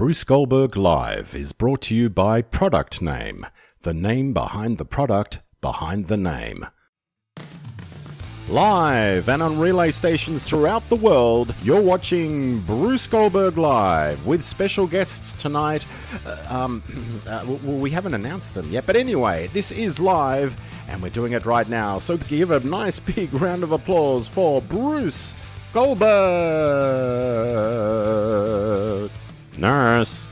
Bruce Goldberg Live is brought to you by Product Name, the name behind the product behind the name. Live and on relay stations throughout the world, you're watching Bruce Goldberg Live with special guests tonight. We haven't announced them yet, but anyway, this is live and we're doing it right now. So give a nice big round of applause for Bruce Goldberg. Nurse.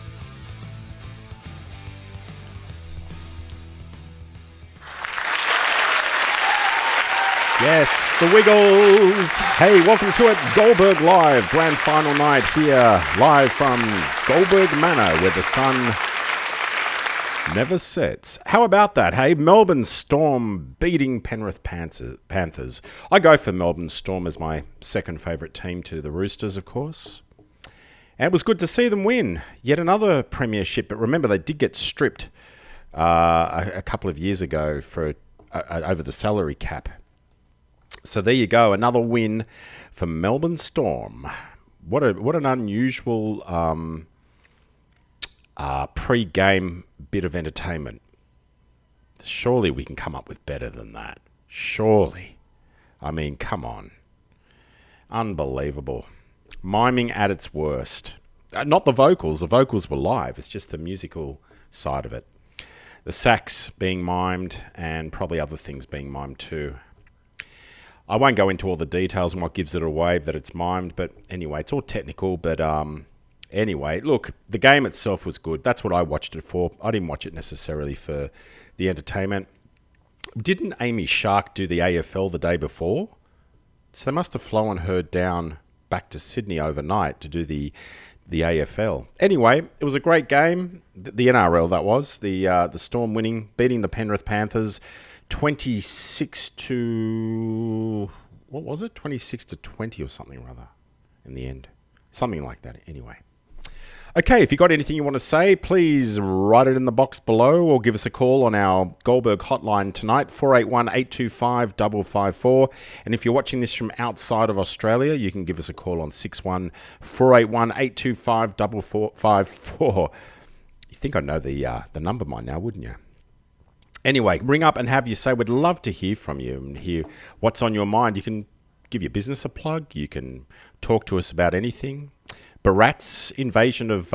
Yes, the Wiggles. Hey, welcome to it. Goldberg Live, grand final night here, live from Goldberg Manor, where the sun never sets. How about that, hey? Melbourne Storm beating Penrith Panthers. I go for Melbourne Storm as my second favourite team to the Roosters, of course. And it was good to see them win yet another premiership. But remember, they did get stripped a couple of years ago for over the salary cap. So there you go, another win for Melbourne Storm. What an unusual pre-game bit of entertainment. Surely we can come up with better than that. Surely. I mean, come on. Unbelievable. Miming at its worst. Not the vocals. The vocals were live. It's just the musical side of it. The sax being mimed and probably other things being mimed too. I won't go into all the details and what gives it away that it's mimed, but anyway, it's all technical. But anyway, look, the game itself was good. That's what I watched it for. I didn't watch it necessarily for the entertainment. Didn't Amy Shark do the AFL the day before? So they must have flown her down back to Sydney overnight to do the AFL. Anyway, it was a great game. The NRL, that was. The Storm beating the Penrith Panthers 26 to... what was it? 26 to 20 or something rather in the end. Something like that anyway. Okay, if you got anything you want to say, please write it in the box below or give us a call on our Goldberg hotline tonight, 481-825-554. And if you're watching this from outside of Australia, you can give us a call on 61-481-825-454. You think I know the number by now, wouldn't you? Anyway, ring up and have your say. We'd love to hear from you and hear what's on your mind. You can give your business a plug. You can talk to us about anything. Barat's invasion of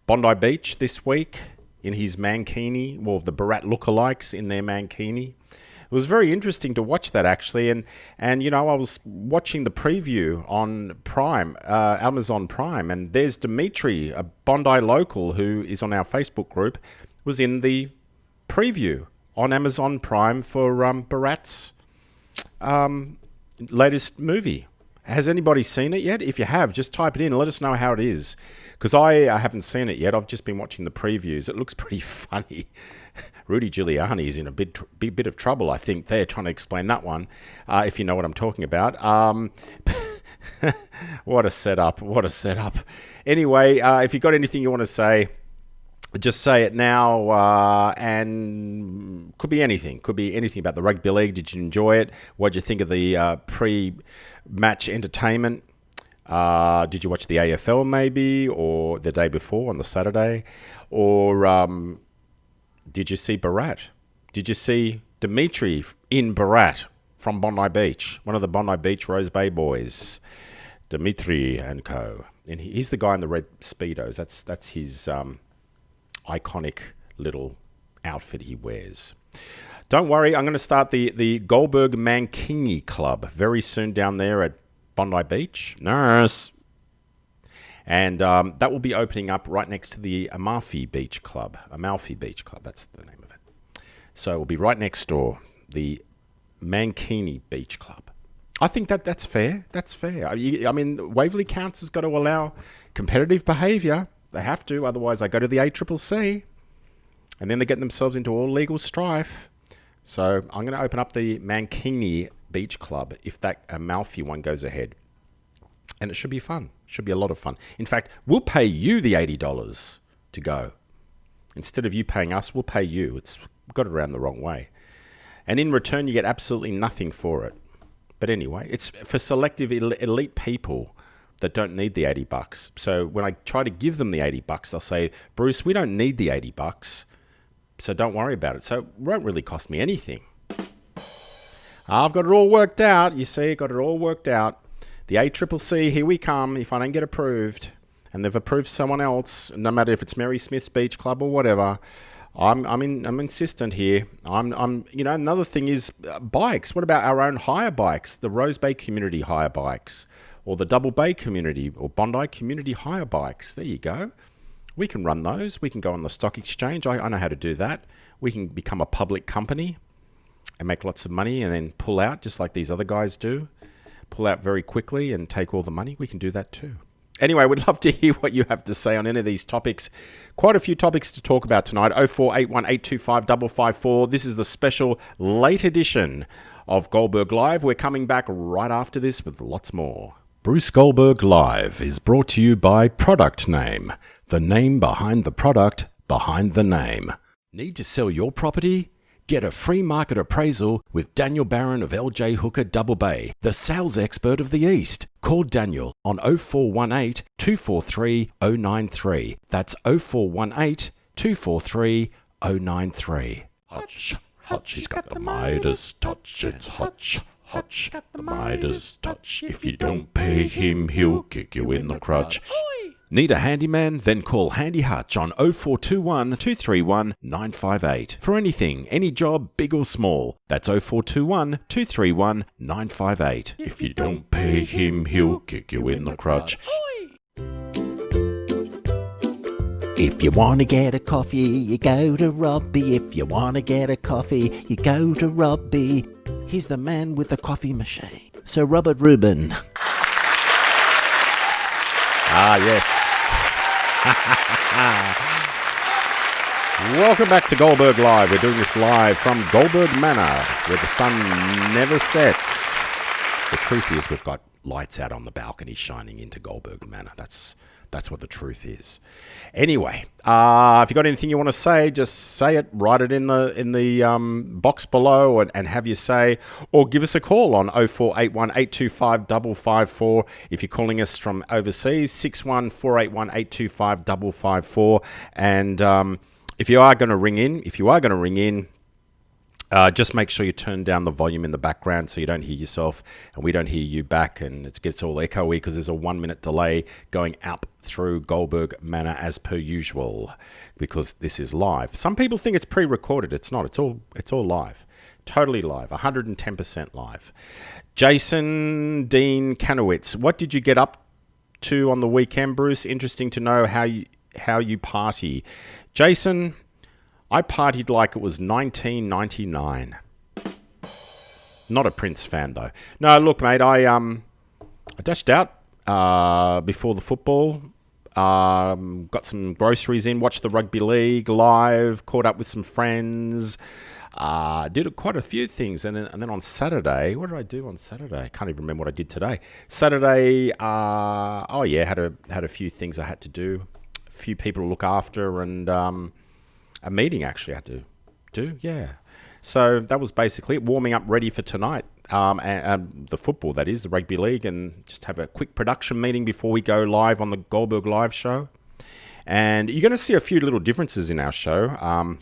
Bondi Beach this week in his mankini. Well, the Barat lookalikes in their mankini. It was very interesting to watch that, actually. And you know, I was watching the preview on Prime, Amazon Prime, and there's Dimitri, a Bondi local who is on our Facebook group, was in the preview on Amazon Prime for Barat's latest movie. Has anybody seen it yet? If you have, just type it in and let us know how it is. Because I haven't seen it yet. I've just been watching the previews. It looks pretty funny. Rudy Giuliani is in a bit of trouble, I think. They're trying to explain that one, if you know what I'm talking about. What a setup. What a setup. Anyway, if you've got anything you want to say, just say it now, and could be anything. Could be anything about the rugby league. Did you enjoy it? What did you think of the pre-match entertainment? Did you watch the AFL maybe, or the day before on the Saturday? Or did you see Barat? Did you see Dimitri in Barat from Bondi Beach? One of the Bondi Beach Rose Bay boys, Dimitri and co. And he's the guy in the red Speedos. That's his... iconic little outfit he wears. Don't worry, I'm going to start the Goldberg Mankini Club very soon down there at Bondi Beach. Nurse. And that will be opening up right next to the Amalfi Beach Club. Amalfi Beach Club, that's the name of it. So it will be right next door, the Mankini Beach Club. I think that's fair. That's fair. I mean, Waverley Council's got to allow competitive behaviour. They have to, otherwise they go to the ACCC, and then they get themselves into all legal strife. So I'm going to open up the Mankini Beach Club if that Amalfi one goes ahead. And it should be fun. Should be a lot of fun. In fact, we'll pay you the $80 to go. Instead of you paying us, we'll pay you. We've got it around the wrong way. And in return, you get absolutely nothing for it. But anyway, it's for selective elite people that don't need the $80. So when I try to give them the $80, they'll say, Bruce, we don't need the $80, so don't worry about it. So it won't really cost me anything. I've got it all worked out. You see, got it all worked out. The ACCC, here we come. If I don't get approved, and they've approved someone else, no matter if it's Mary Smith's Beach Club or whatever, I'm insistent here. Another thing is bikes. What about our own hire bikes? The Rose Bay Community Hire Bikes, or the Double Bay Community or Bondi Community Hire Bikes. There you go. We can run those. We can go on the stock exchange. I know how to do that. We can become a public company and make lots of money and then pull out just like these other guys do. Pull out very quickly and take all the money. We can do that too. Anyway, we'd love to hear what you have to say on any of these topics. Quite a few topics to talk about tonight. 0481825554. This is the special late edition of Goldberg Live. We're coming back right after this with lots more. Bruce Goldberg Live is brought to you by Product Name. The name behind the product, behind the name. Need to sell your property? Get a free market appraisal with Daniel Barron of LJ Hooker Double Bay, the sales expert of the East. Call Daniel on 0418 243 093. That's 0418 243 093. Hutch, Hutch, he's got the Midas touch. It's Hutch, Hutch, the Midas touch. If you don't pay him, he'll kick you in the crotch. Need a handyman? Then call Handy Hutch on 0421 231 958. For anything, any job, big or small. That's 0421 231 958. If you don't pay him, he'll kick you in the crotch. If you want to get a coffee, you go to Robbie. If you want to get a coffee, you go to Robbie. He's the man with the coffee machine. Sir Robert Rubin. Ah, yes. Welcome back to Goldberg Live. We're doing this live from Goldberg Manor, where the sun never sets. The truth is, we've got lights out on the balcony shining into Goldberg Manor. That's what the truth is. Anyway, if you got anything you want to say, just say it. Write it in the box below and have your say, or give us a call on 0481 825 554. If you're calling us from overseas, 61481 825 554. And if you are going to ring in, just make sure you turn down the volume in the background so you don't hear yourself and we don't hear you back, and it gets all echoey because there's a 1 minute delay going up through Goldberg Manor as per usual, because this is live. Some people think it's pre-recorded. It's not. It's all live. Totally live. 110% live. Jason Dean Kanowitz, what did you get up to on the weekend, Bruce? Interesting to know how you party. Jason, I partied like it was 1999. Not a Prince fan, though. No, look, mate, I dashed out before the football. Got some groceries in, watched the rugby league live, caught up with some friends. Did quite a few things. And then on Saturday, what did I do on Saturday? I can't even remember what I did today. Saturday, had a few things I had to do. A few people to look after, and a meeting actually I had to do, yeah. So that was basically it, warming up ready for tonight, and the football, that is, the rugby league, and just have a quick production meeting before we go live on the Goldberg Live show. And you're going to see a few little differences in our show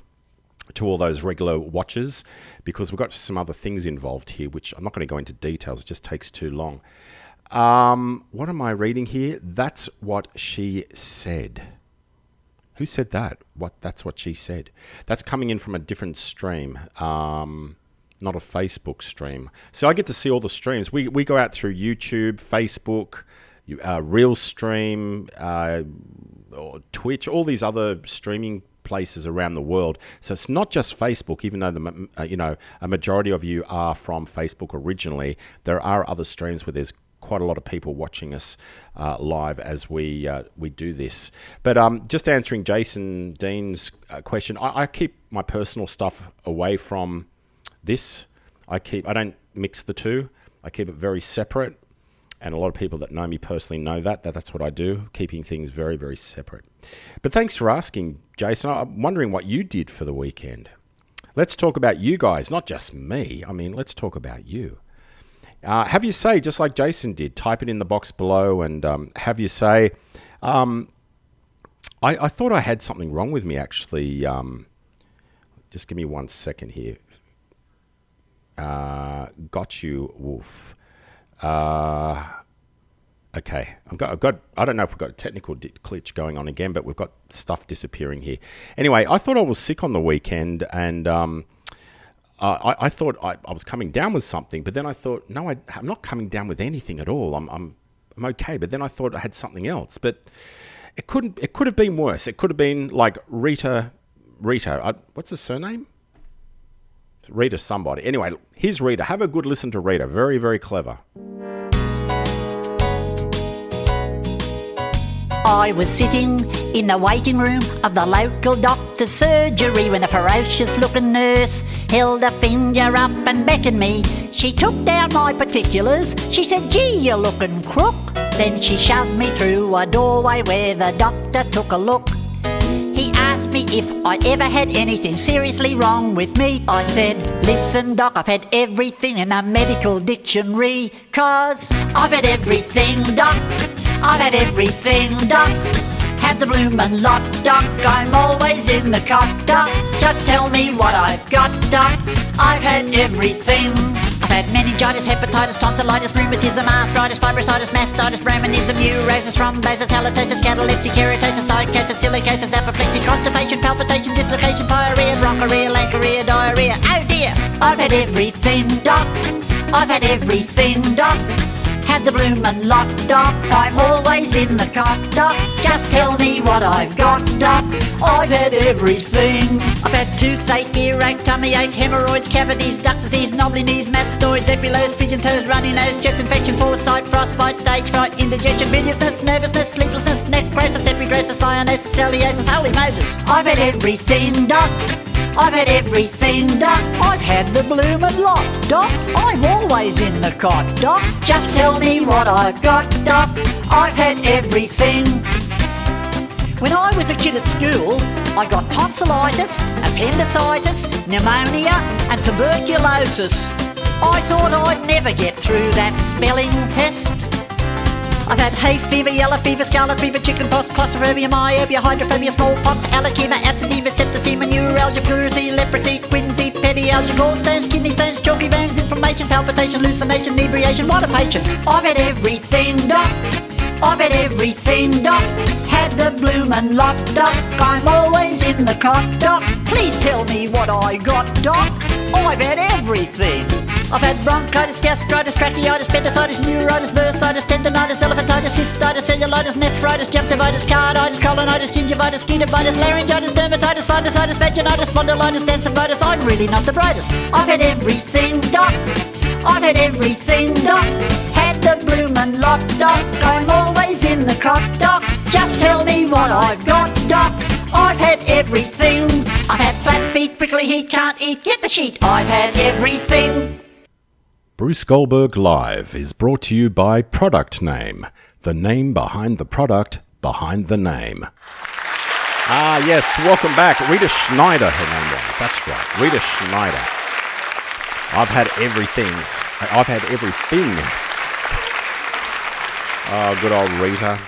to all those regular watchers, because we've got some other things involved here, which I'm not going to go into details, it just takes too long. What am I reading here? That's what she said. Who said that? That's what she said. That's coming in from a different stream, not a Facebook stream. So I get to see all the streams. We go out through YouTube, Facebook, Real Stream, or Twitch, all these other streaming places around the world. So it's not just Facebook, even though a majority of you are from Facebook originally. There are other streams where there's quite a lot of people watching us live as we do this. But just answering Jason Dean's question, I keep my personal stuff away from this. I don't mix the two. I keep it very separate. And a lot of people that know me personally know that's what I do, keeping things very, very separate. But thanks for asking, Jason. I'm wondering what you did for the weekend. Let's talk about you guys, not just me. I mean, let's talk about you. Have your say, just like Jason did. Type it in the box below and have your say. I thought I had something wrong with me, actually. Just give me 1 second here. Got you, Wolf. Okay, I've got. I don't know if we've got a technical glitch going on again, but we've got stuff disappearing here. Anyway, I thought I was sick on the weekend, and I thought I was coming down with something, but then I thought, no, I'm not coming down with anything at all. I'm okay. But then I thought I had something else, but it could have been worse. It could have been like Rita. What's her surname? Rita somebody. Anyway, here's Rita. Have a good listen to Rita. Very, very clever. I was sitting in the waiting room of the local doctor's surgery when a ferocious-looking nurse held a finger up and beckoned me. She took down my particulars. She said, "Gee, you're looking crook." Then she shoved me through a doorway where the doctor took a look. He asked me if I ever had anything seriously wrong with me. I said, "Listen, doc, I've had everything in a medical dictionary. 'Cause I've had everything, doc. I've had everything, doc. Had the bloomin' lot, doc. I'm always in the cot, doc. Just tell me what I've got, doc. I've had everything. I've had meningitis, hepatitis, tonsillitis, rheumatism, arthritis, fibrositis, mastitis, brahmanism, neurosis, thrombosis, halitosis, catalepsy, keratosis, psychosis, silicosis, apoplexy, constipation, palpitation, dislocation, pyorrhea, bronchorrhea, lanchorrhea, diarrhea. Oh dear! I've had everything, doc. I've had everything, doc. Had the bloomin' lot, doc. I'm always in the cot, doc. Just tell me what I've got, doc. I've had everything. I've had toothache, earache, tummy ache, hemorrhoids, cavities, duct disease, knobbly knees, mastoids, epilodes, pigeon toes, runny nose, chest infection, foresight, frostbite, stage fright, indigestion, biliousness, nervousness, sleeplessness, necrosis, epidrasis, cyanosis, scoliosis. Holy Moses! I've had everything, doc. I've had everything, doc. I've had the bloomin' lot, doc. I'm always in the cot, doc. Just tell me what I've got, doc. I've had everything. When I was a kid at school, I got tonsillitis, appendicitis, pneumonia and tuberculosis. I thought I'd never get through that spelling test. I've had hay fever, yellow fever, scarlet fever, chickenpox, claustrophobia, myopia, hydrophobia, smallpox, allochema, abscedema, septicemia, neuralgia, pleurisy, leprosy, quinsy, pedialgia, gallstones, kidney stones, chalky bones, inflammation, palpitation, hallucination, inebriation. What a patient! I've had everything, doc. I've had everything, doc. Had the bloomin' lot, doc. I'm always in the cot, doc. Please tell me what I got, doc. I've had everything. I've had bronchitis, gastritis, tracheitis, appendicitis, neuritis, bursitis, tendinitis, elephantitis, cystitis, cellulitis, nephritis, gingivitis, carditis, colonitis, gingivitis, skinnivitis, laryngitis, dermatitis, sinusitis, vaginitis, spondylitis, densivitis. I'm really not the brightest. I've had everything, doc. I've had everything, doc. Had the bloomin' lot, doc. I'm always in the cot, doc. Just tell me what I've got, doc. I've had everything. I've had flat feet, prickly heat, can't eat, get the sheet. I've had everything. Bruce Goldberg Live is brought to you by Product Name, the name behind the product behind the name. Yes, welcome back. Rita Schneider, her name was. That's right, Rita Schneider. I've had everything. Oh, good old Rita.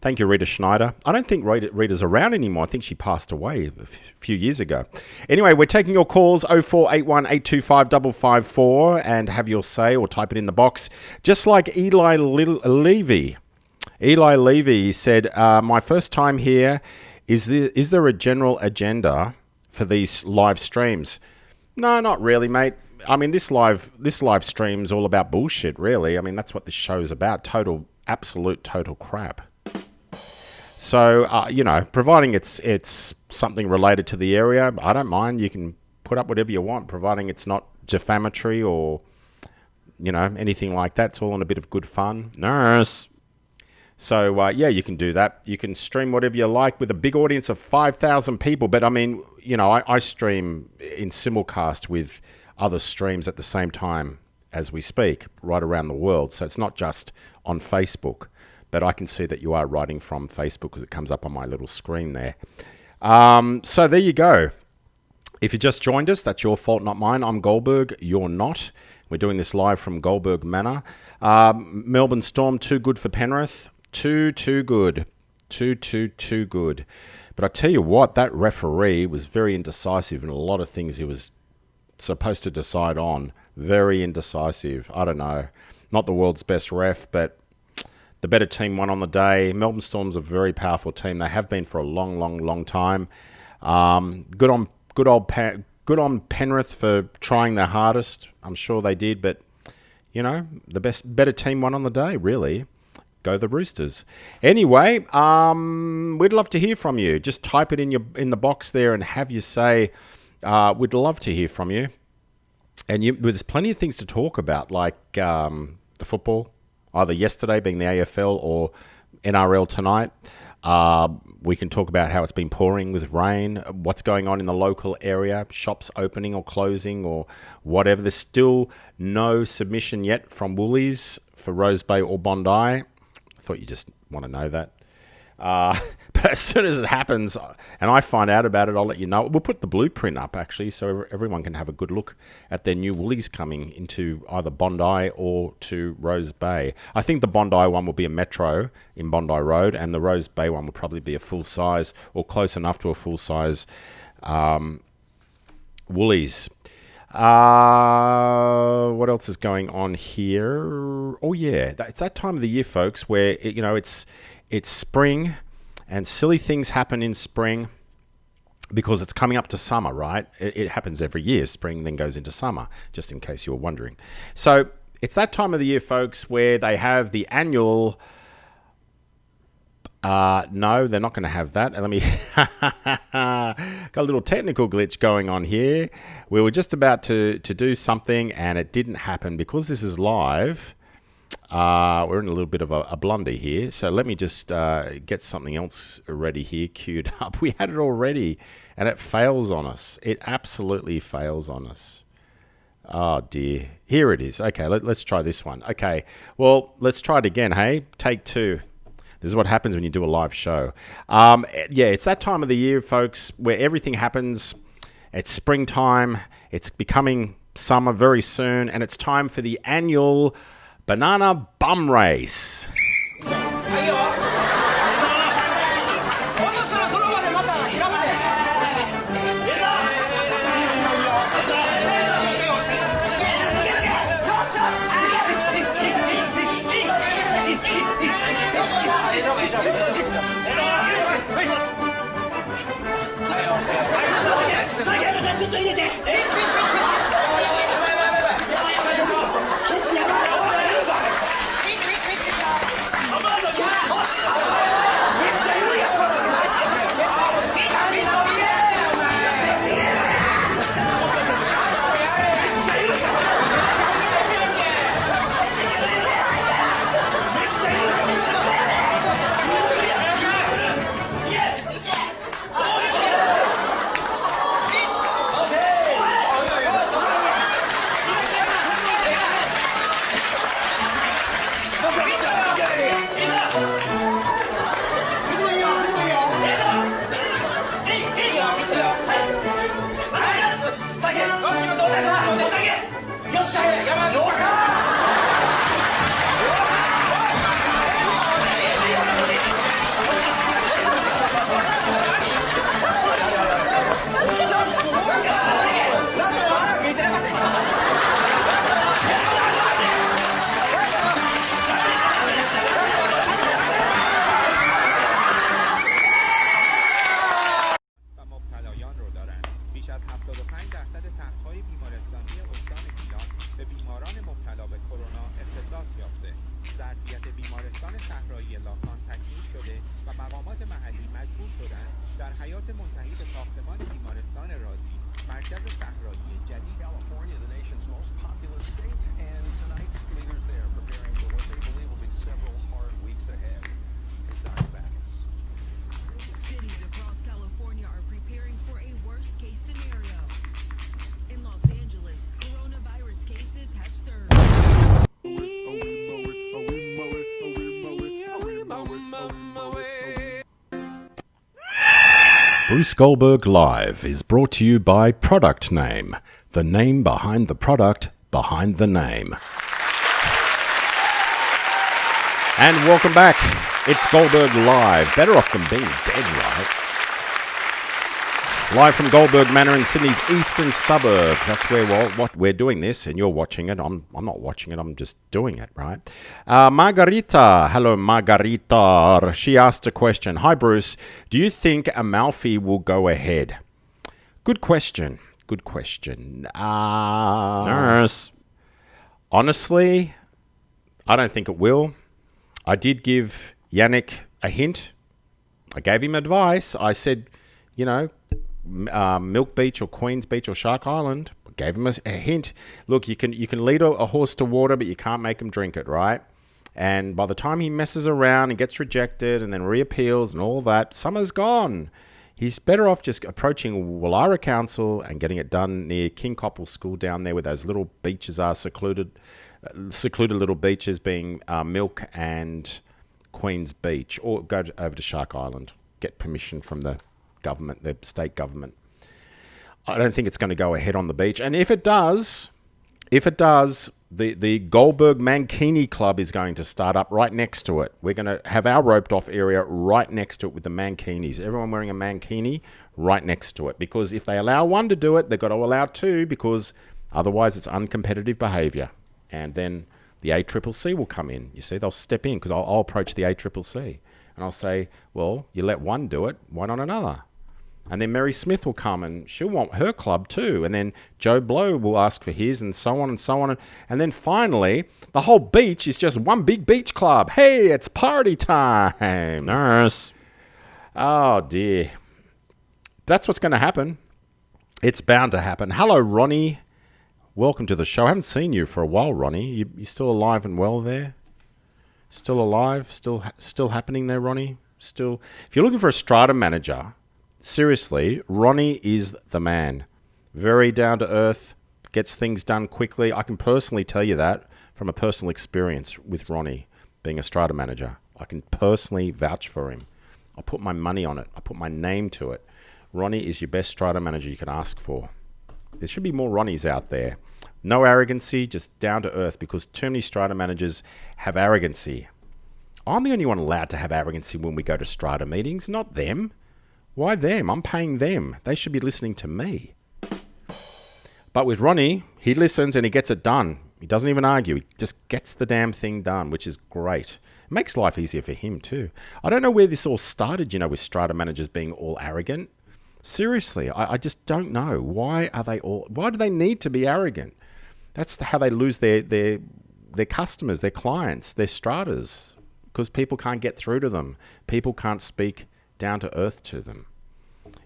Thank you, Rita Schneider. I don't think Rita's around anymore. I think she passed away a few years ago. Anyway, we're taking your calls 0481 825 554 and have your say or type it in the box. Just like Eli Levy. Eli Levy said, my first time here. Is there a general agenda for these live streams? No, not really, mate. I mean, this live stream's all about bullshit, really. I mean, that's what this show's about. Absolute total crap. So, providing it's something related to the area, I don't mind. You can put up whatever you want, providing it's not defamatory or, anything like that. It's all in a bit of good fun. Nurse. So, you can do that. You can stream whatever you like with a big audience of 5,000 people. But, I mean, I stream in simulcast with other streams at the same time as we speak right around the world. So it's not just on Facebook. But I can see that you are writing from Facebook because it comes up on my little screen there. So there you go. If you just joined us, that's your fault, not mine. I'm Goldberg. You're not. We're doing this live from Goldberg Manor. Melbourne Storm, too good for Penrith. Too good. Too good. But I tell you what, that referee was very indecisive in a lot of things he was supposed to decide on. Very indecisive. I don't know. Not the world's best ref, but the better team won on the day. Melbourne Storm's a very powerful team. They have been for a long time. Good on Penrith for trying their hardest. I'm sure they did, but the better team won on the day. Really, go the Roosters. Anyway, we'd love to hear from you. Just type it in the box there and have you say. We'd love to hear from you. And there's plenty of things to talk about, like the football, either yesterday being the AFL or NRL tonight. We can talk about how it's been pouring with rain, what's going on in the local area, shops opening or closing or whatever. There's still no submission yet from Woolies for Rose Bay or Bondi. I thought you just want to know that. But as soon as it happens and I find out about it, I'll let you know. We'll put the blueprint up, actually, so everyone can have a good look at their new Woolies coming into either Bondi or to Rose Bay. I think the Bondi one will be a Metro in Bondi Road, and the Rose Bay one will probably be a full-size or close enough to a full-size Woolies. What else is going on here? Oh, yeah. It's that time of the year, folks, where, it's spring and silly things happen in spring because it's coming up to summer, right? It happens every year. Spring then goes into summer, just in case you were wondering. So it's that time of the year, folks, where they have the annual... no, they're not going to have that. Let me... Got a little technical glitch going on here. We were just about to do something and it didn't happen because this is live. We're in a little bit of a blunder here. So let me just get something else ready here, queued up. We had it already and it fails on us. It absolutely fails on us. Oh, dear. Here it is. Okay, let's try this one. Okay, well, let's try it again, hey? Take two. This is what happens when you do a live show. Yeah, it's that time of the year, folks, where everything happens. It's springtime. It's becoming summer very soon. And it's time for the annual Banana Bum Race. Bruce Goldberg Live is brought to you by Product Name, the name behind the product behind the name. And welcome back. It's Goldberg Live. Better off than being dead, right? Live from Goldberg Manor in Sydney's eastern suburbs. That's where we're doing this, and you're watching it. I'm not watching it. I'm just doing it, right? Margarita. Hello, Margarita. She asked a question. Hi, Bruce. Do you think Amalfi will go ahead? Good question. Good question. Nurse. Honestly, I don't think it will. I did give Yannick a hint. I gave him advice. I said, Milk Beach or Queen's Beach or Shark Island. I gave him a hint. Look, you can lead a horse to water, but you can't make him drink it, right? And by the time he messes around and gets rejected and then reappeals and all that, summer's gone. He's better off just approaching Wallara Council and getting it done near King Coppell School down there where those little beaches are, secluded little beaches being Milk and Queen's Beach, or go over to Shark Island, get permission from the government, the state government. I don't think it's going to go ahead on the beach. And if it does, the Goldberg Mankini Club is going to start up right next to it. We're going to have our roped off area right next to it with the Mankinis. Everyone wearing a Mankini right next to it. Because if they allow one to do it, they've got to allow two, because otherwise it's uncompetitive behaviour. And then the ACCC will come in. You see, they'll step in, because I'll approach the ACCC. And I'll say, well, you let one do it, why not another? And then Mary Smith will come and she'll want her club too. And then Joe Blow will ask for his, and so on and so on. And then finally, the whole beach is just one big beach club. Hey, it's party time. Nurse. Oh, dear. That's what's going to happen. It's bound to happen. Hello, Ronnie. Welcome to the show. I haven't seen you for a while, Ronnie. You still alive and well there? Still alive? Still happening there, Ronnie? Still. If you're looking for a strata manager, seriously, Ronnie is the man. Very down to earth, gets things done quickly. I can personally tell you that from a personal experience with Ronnie being a strata manager. I can personally vouch for him. I put my money on it. I put my name to it. Ronnie is your best strata manager you can ask for. There should be more Ronnies out there. No arrogancy, just down to earth, because too many strata managers have arrogancy. I'm the only one allowed to have arrogancy when we go to strata meetings, not them. Why them? I'm paying them. They should be listening to me. But with Ronnie, he listens and he gets it done. He doesn't even argue. He just gets the damn thing done, which is great. It makes life easier for him too. I don't know where this all started, with strata managers being all arrogant. Seriously, I just don't know. Why do they need to be arrogant? That's how they lose their customers, their clients, their stratas, because people can't get through to them. People can't speak down to earth to them.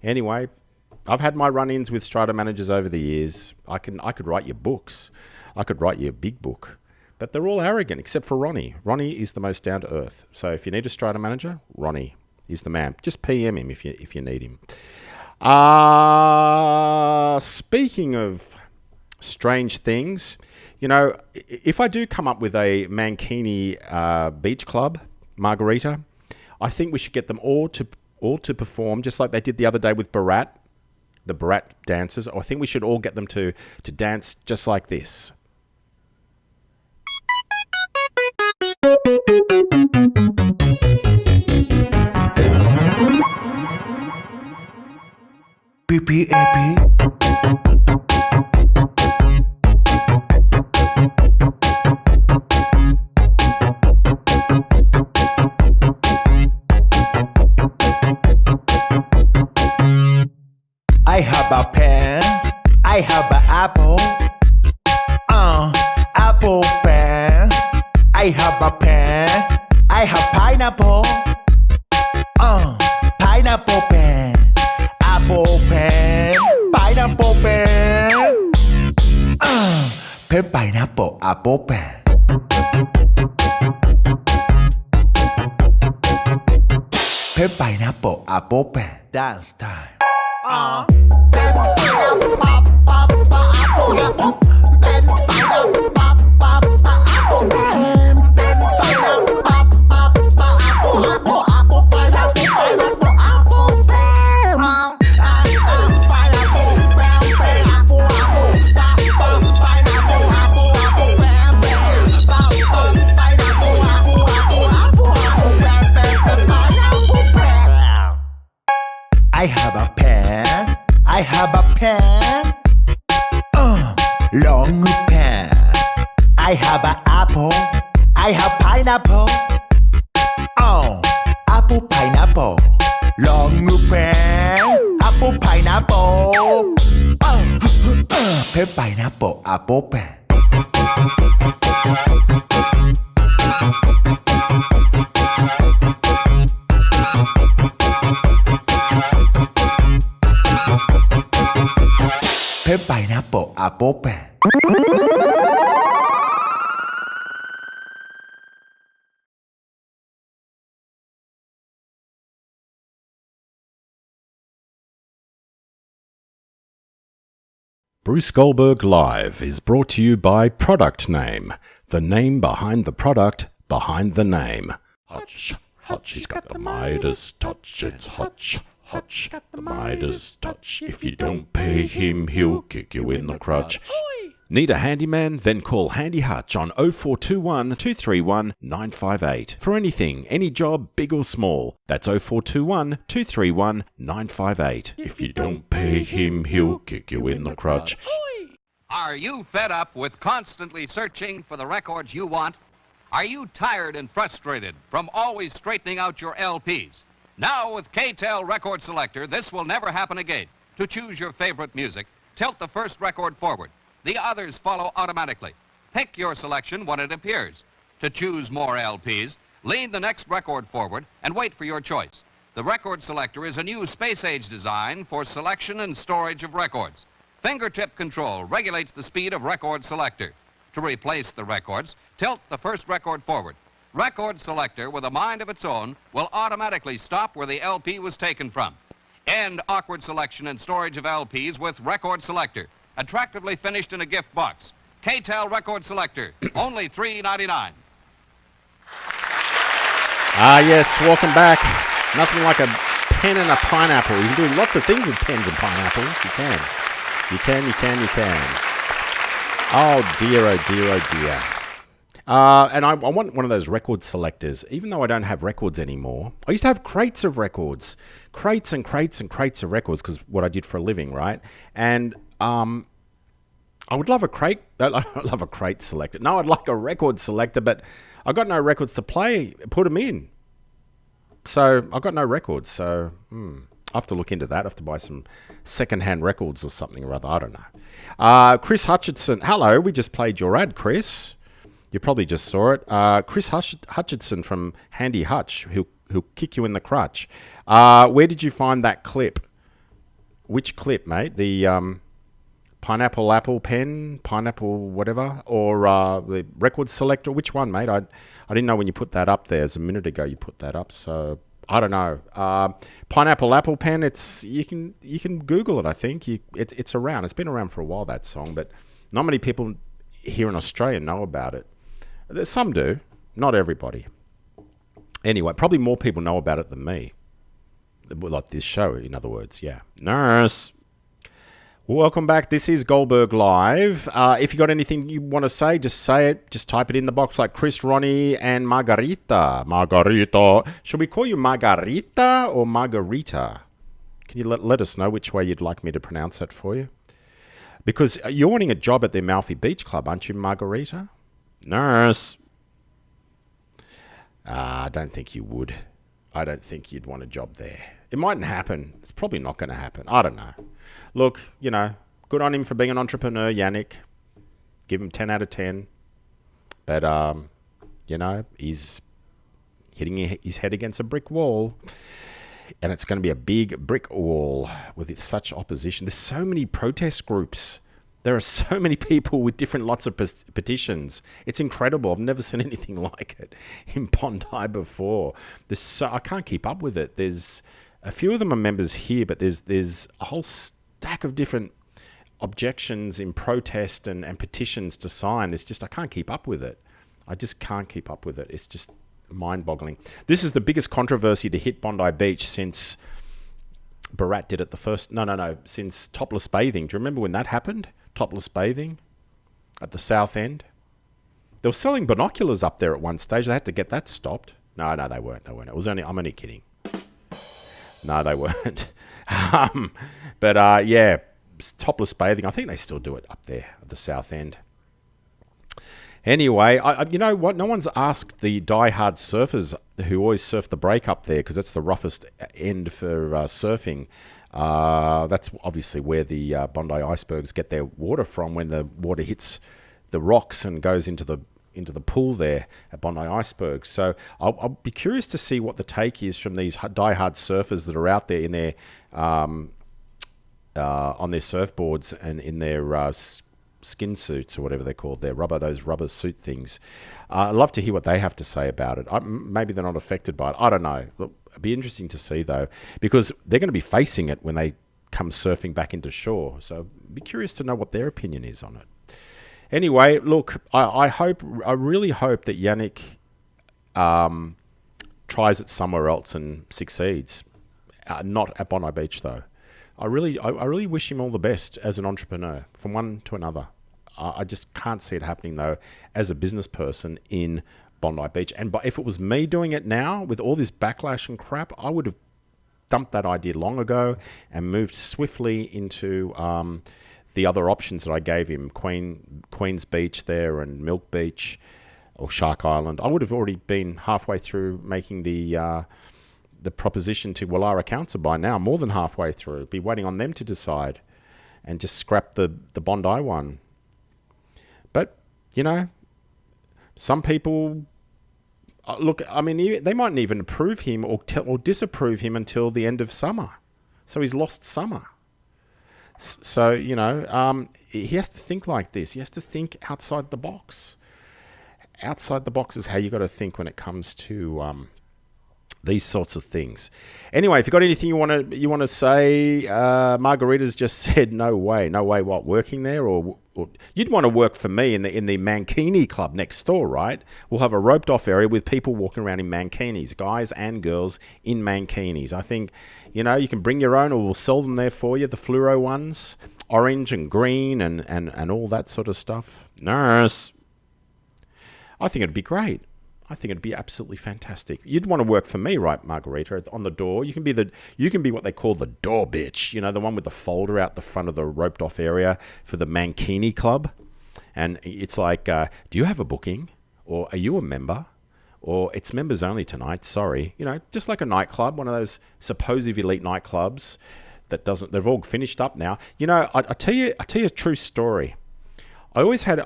Anyway, I've had my run-ins with strata managers over the years. I could write you books. I could write you a big book. But they're all arrogant, except for Ronnie. Ronnie is the most down to earth. So if you need a strata manager, Ronnie is the man. Just PM him if you need him. Speaking of strange things, if I do come up with a Mankini beach club, Margarita, I think we should get them all to perform, just like they did the other day with Barat, the Barat dancers. I think we should all get them to dance just like this. PPAP. I have a pen, I have an apple, apple pen. I have a pen, I have pineapple, pineapple pen. Apple pen, pineapple pen, pen pineapple apple pen. Pen pineapple apple pen. Dance time. pen. Long pen. I have an apple. I have pineapple. Apple, pineapple. Long pen. Apple, pineapple. Pen, pineapple, apple, pen. Pen, pineapple, apple, pen. Bruce Goldberg Live is brought to you by Product Name, the name behind the product behind the name. Hutch, Hutch, he's got the Midas touch. It's Hutch, Hutch, got the Midas touch. If you don't pay him, he'll kick you in the crotch. Need a handyman? Then call Handy Hutch on 0421 231 958 for anything, any job, big or small. That's 0421 231 958. If you don't pay him, he'll kick you in the crotch. Are you fed up with constantly searching for the records you want? Are you tired and frustrated from always straightening out your LPs? Now with K-Tel Record Selector, this will never happen again. To choose your favorite music, tilt the first record forward. The others follow automatically. Pick your selection when it appears. To choose more LPs, lean the next record forward and wait for your choice. The Record Selector is a new space-age design for selection and storage of records. Fingertip control regulates the speed of Record Selector. To replace the records, tilt the first record forward. Record Selector, with a mind of its own, will automatically stop where the LP was taken from. End awkward selection and storage of LPs with Record Selector. Attractively finished in a gift box. K-Tel Record Selector, only $3.99. Yes, welcome back. Nothing like a pen and a pineapple. You can do lots of things with pens and pineapples. You can. You can. Oh dear, oh dear, oh dear. And I want one of those record selectors, even though I don't have records anymore. I used to have crates of records. Crates and crates and crates of records, because what I did for a living, right? And I would love a crate. I love a crate selector. No, I'd like a record selector, but I got no records to play. Put them in. So I got no records. So I have to look into that. I have to buy some secondhand records or something or other. I don't know. Chris Hutchinson. Hello. We just played your ad, Chris. You probably just saw it. Chris Hutchinson from Handy Hutch. He'll kick you in the crutch. Where did you find that clip? Which clip, mate? The pineapple apple pen, pineapple whatever, or the record selector? Which one, mate? I didn't know when you put that up there. It was a minute ago you put that up, so I don't know. Pineapple apple pen. It's you can Google it. I think it's around. It's been around for a while, that song, but not many people here in Australia know about it. Some do, not everybody. Anyway, probably more people know about it than me. Like this show, in other words, yeah. Nurse. Welcome back. This is Goldberg Live. If you got anything you want to say, just say it. Just type it in the box like Chris, Ronnie, and Margarita. Margarita. Should we call you Margarita or Margarita? Can you let us know which way you'd like me to pronounce that for you? Because you're wanting a job at the Amalfi Beach Club, aren't you, Margarita? Nurse. I don't think you would. I don't think you'd want a job there. It mightn't happen. It's probably not going to happen. I don't know. Look, good on him for being an entrepreneur, Yannick. Give him 10 out of 10. But, he's hitting his head against a brick wall. And it's going to be a big brick wall with such opposition. There's so many protest groups. There are so many people with different lots of petitions. It's incredible. I've never seen anything like it in Bondi before. I can't keep up with it. There's a few of them are members here, but there's a whole stack of different objections in protest and petitions to sign. It's just, I can't keep up with it. I just can't keep up with it. It's just mind-boggling. This is the biggest controversy to hit Bondi Beach since Barat did it since topless bathing. Do you remember when that happened? Topless bathing at the south end. They were selling binoculars up there at one stage. They had to get that stopped. No, they weren't. I'm only kidding. No, they weren't. Yeah, topless bathing. I think they still do it up there at the South End. Anyway, you know what? No one's asked the die-hard surfers who always surf the break up there, because that's the roughest end for surfing. That's obviously where the Bondi icebergs get their water from, when the water hits the rocks and goes into the pool there at Bondi Iceberg. So I'll be curious to see what the take is from these die-hard surfers that are out there in their on their surfboards and in their skin suits or whatever they're called, those rubber suit things. I'd love to hear what they have to say about it. Maybe they're not affected by it. I don't know. It'd be interesting to see, though, because they're going to be facing it when they come surfing back into shore. So I'd be curious to know what their opinion is on it. Anyway, look, I really hope that Yannick tries it somewhere else and succeeds. Not at Bondi Beach, though. I really wish him all the best as an entrepreneur, from one to another. I just can't see it happening, though, as a business person in Bondi Beach. And if it was me doing it now, with all this backlash and crap, I would have dumped that idea long ago and moved swiftly into the other options that I gave him, Queen's Beach there and Milk Beach or Shark Island. I would have already been halfway through making the proposition to Wallara Council by now, more than halfway through. Be waiting on them to decide and just scrap the Bondi one. But, you know, some people, look, I mean, they mightn't even approve him or disapprove him until the end of summer. So he's lost summer. So, you know, he has to think like this. He has to think outside the box. Outside the box is how you got to think when it comes to these sorts of things. Anyway, if you've got anything you want to say, Margarita's just said, no way, what, working there? Or you'd want to work for me in the Mankini Club next door, right? We'll have a roped off area with people walking around in mankinis, guys and girls in mankinis. I think, you know, you can bring your own, or we'll sell them there for you, the fluoro ones, orange and green and all that sort of stuff. Nurse. I think it'd be great. I think it'd be absolutely fantastic. You'd want to work for me, right, Margarita? On the door, you can be what they call the door bitch. You know, the one with the folder out the front of the roped off area for the Mankini Club. And it's like, do you have a booking, or are you a member, or it's members only tonight? Sorry, you know, just like a nightclub, one of those supposed elite nightclubs that doesn't. They've all finished up now. You know, I tell you a true story. I always had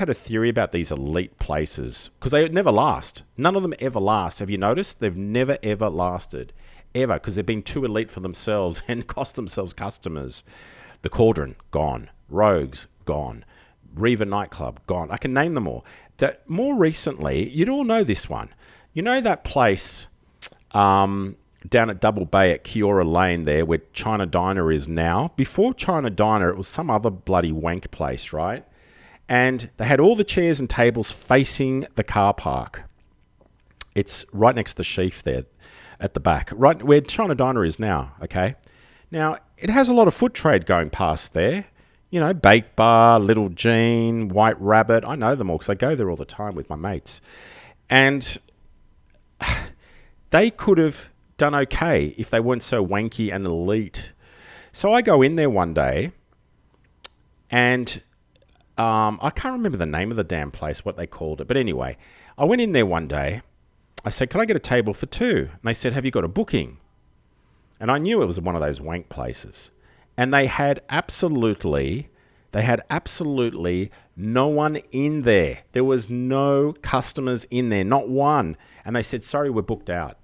a theory about these elite places, because they never last. None of them ever last. Have you noticed? They've never, ever lasted. Ever, because they've been too elite for themselves and cost themselves customers. The Cauldron, gone. Rogues, gone. Riva Nightclub, gone. I can name them all. That more recently, you'd all know this one. You know that place down at Double Bay at Kiora Lane there, where China Diner is now? Before China Diner, it was some other bloody wank place, right? And they had all the chairs and tables facing the car park. It's right next to the sheaf there at the back, right where China Diner is now, okay? Now, it has a lot of foot trade going past there. You know, Bake Bar, Little Jean, White Rabbit. I know them all because I go there all the time with my mates. And they could have done okay if they weren't so wanky and elite. So I go in there one day and I can't remember the name of the damn place, what they called it. But anyway, I went in there one day. I said, can I get a table for two? And they said, have you got a booking? And I knew it was one of those wank places. And they had absolutely no one in there. There was no customers in there, not one. And they said, sorry, we're booked out.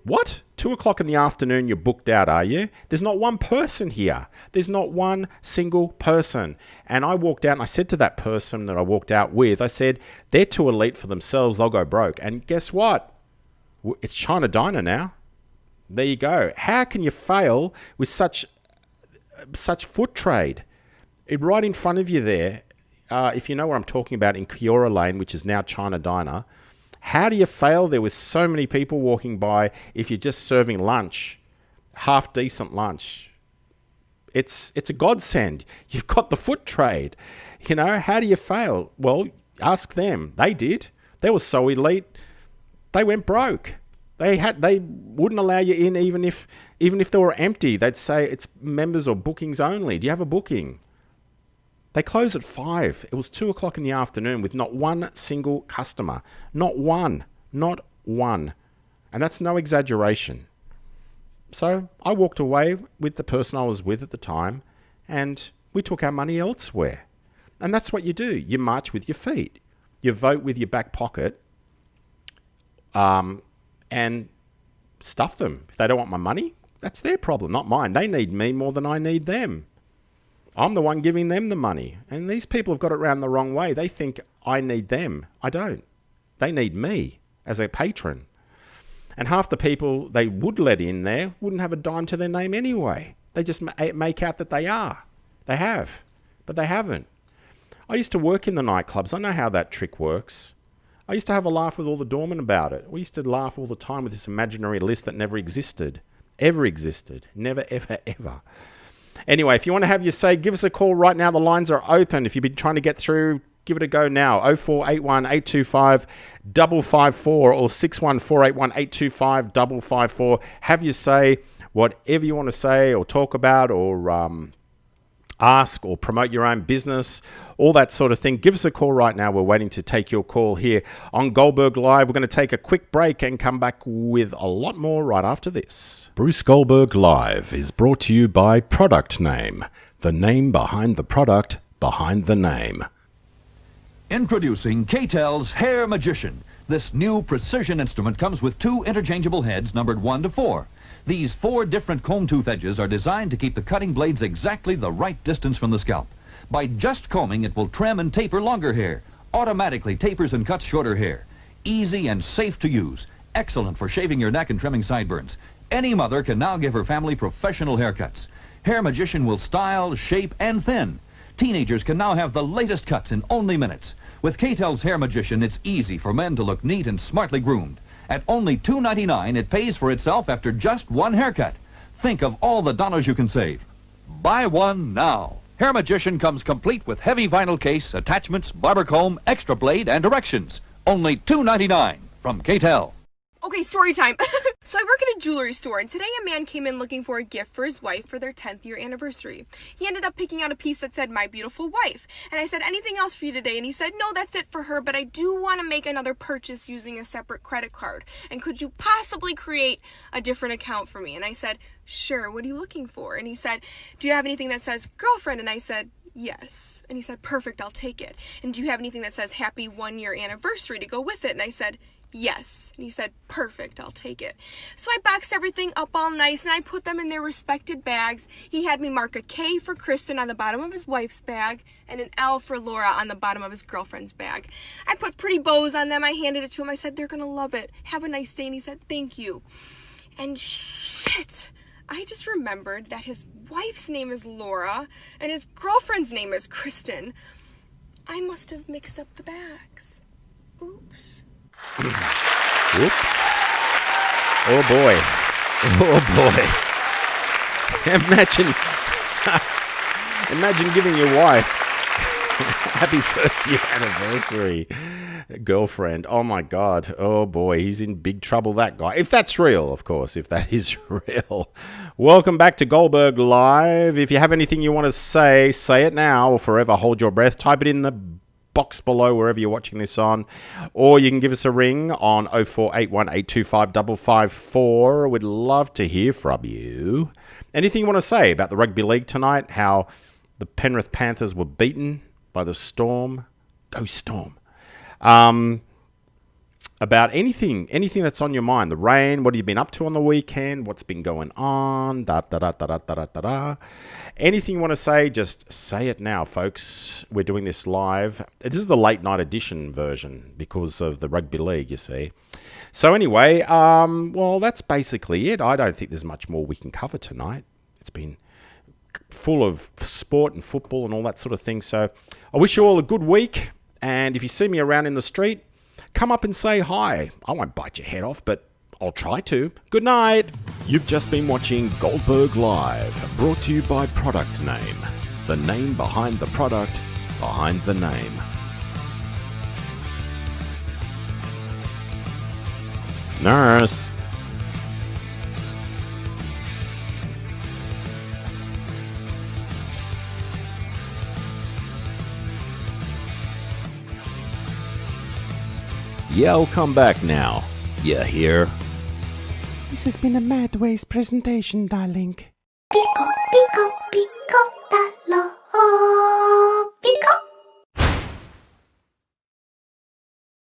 What? 2:00 in the afternoon, you're booked out, are you? There's not one person here. There's not one single person. And I walked out and I said to that person that I walked out with, I said, they're too elite for themselves. They'll go broke. And guess what? It's China Diner now. There you go. How can you fail with such foot trade? Right in front of you there, if you know what I'm talking about, in Kiora Lane, which is now China Diner. How do you fail there with so many people walking by if you're just serving lunch, half decent lunch? It's a godsend. You've got the foot trade. You know, how do you fail? Well, ask them. They did. They were so elite, they went broke. They wouldn't allow you in even if they were empty. They'd say it's members or bookings only. Do you have a booking? They closed at 5. It was 2 o'clock in the afternoon with not one single customer. Not one. Not one. And that's no exaggeration. So I walked away with the person I was with at the time, and we took our money elsewhere. And that's what you do. You march with your feet. You vote with your back pocket, and stuff them. If they don't want my money, that's their problem, not mine. They need me more than I need them. I'm the one giving them the money. And these people have got it round the wrong way. They think I need them. I don't. They need me as a patron. And half the people they would let in there wouldn't have a dime to their name anyway. They just make out that they are. They have. But they haven't. I used to work in the nightclubs. I know how that trick works. I used to have a laugh with all the doormen about it. We used to laugh all the time with this imaginary list that never existed. Ever existed. Never, ever, ever. Anyway, if you want to have your say, give us a call right now. The lines are open. If you've been trying to get through, give it a go now. 0481 825 554 or 61481 825 554. Have your say, whatever you want to say or talk about or ask or promote your own business, all that sort of thing. Give us a call right now. We're waiting to take your call here on Goldberg Live. We're going to take a quick break and come back with a lot more right after this. Bruce Goldberg Live is brought to you by Product Name, the name behind the product, behind the name. Introducing K-Tel's Hair Magician. This new precision instrument comes with 2 interchangeable heads numbered 1 to 4. These 4 different comb tooth edges are designed to keep the cutting blades exactly the right distance from the scalp. By just combing, it will trim and taper longer hair, automatically tapers and cuts shorter hair. Easy and safe to use. Excellent for shaving your neck and trimming sideburns. Any mother can now give her family professional haircuts. Hair Magician will style, shape, and thin. Teenagers can now have the latest cuts in only minutes. With K-Tel's Hair Magician, it's easy for men to look neat and smartly groomed. At only $2.99, it pays for itself after just 1 haircut. Think of all the dollars you can save. Buy one now. Hair Magician comes complete with heavy vinyl case, attachments, barber comb, extra blade, and directions. Only $2.99 from K-Tel. Okay, story time. So I work at a jewelry store, and today a man came in looking for a gift for his wife for their 10th year anniversary. He ended up picking out a piece that said, "My beautiful wife." And I said, "Anything else for you today?" And he said, "No, that's it for her, but I do want to make another purchase using a separate credit card. And could you possibly create a different account for me?" And I said, "Sure, what are you looking for?" And he said, "Do you have anything that says girlfriend?" And I said, "Yes." And he said, "Perfect, I'll take it. And do you have anything that says happy 1-year anniversary to go with it?" And I said, "Yes." And he said, "Perfect, I'll take it." So I boxed everything up all nice and I put them in their respected bags. He had me mark a K for Kristen on the bottom of his wife's bag and an L for Laura on the bottom of his girlfriend's bag. I put pretty bows on them. I handed it to him. I said, "They're gonna love it. Have a nice day." And he said, "Thank you." And shit, I just remembered that his wife's name is Laura and his girlfriend's name is Kristen. I must have mixed up the bags. Oops. Whoops. Oh boy. Oh boy. Imagine giving your wife happy 1st year anniversary girlfriend. Oh my God. Oh boy. He's in big trouble, that guy. If that's real, of course. If that is real. Welcome back to Goldberg Live. If you have anything you want to say it now or forever hold your breath. Type it in the box below wherever you're watching this on, or you can give us a ring on 0481 825 554. We'd love to hear from you. Anything you want to say about the rugby league tonight, how the Penrith Panthers were beaten by the Storm. Go Storm. About anything that's on your mind. The rain, what have you been up to on the weekend, what's been going on, Anything you want to say, just say it now, folks. We're doing this live. This is the late night edition version because of the rugby league, you see. So anyway, well, that's basically it. I don't think there's much more we can cover tonight. It's been full of sport and football and all that sort of thing. So I wish you all a good week. And if you see me around in the street, come up and say hi. I won't bite your head off, but I'll try to. Good night. You've just been watching Goldberg Live, brought to you by Product Name, the name behind the product, behind the name. Nurse. Yeah, I'll come back now. You hear? This has been a Mad Ways presentation, darling.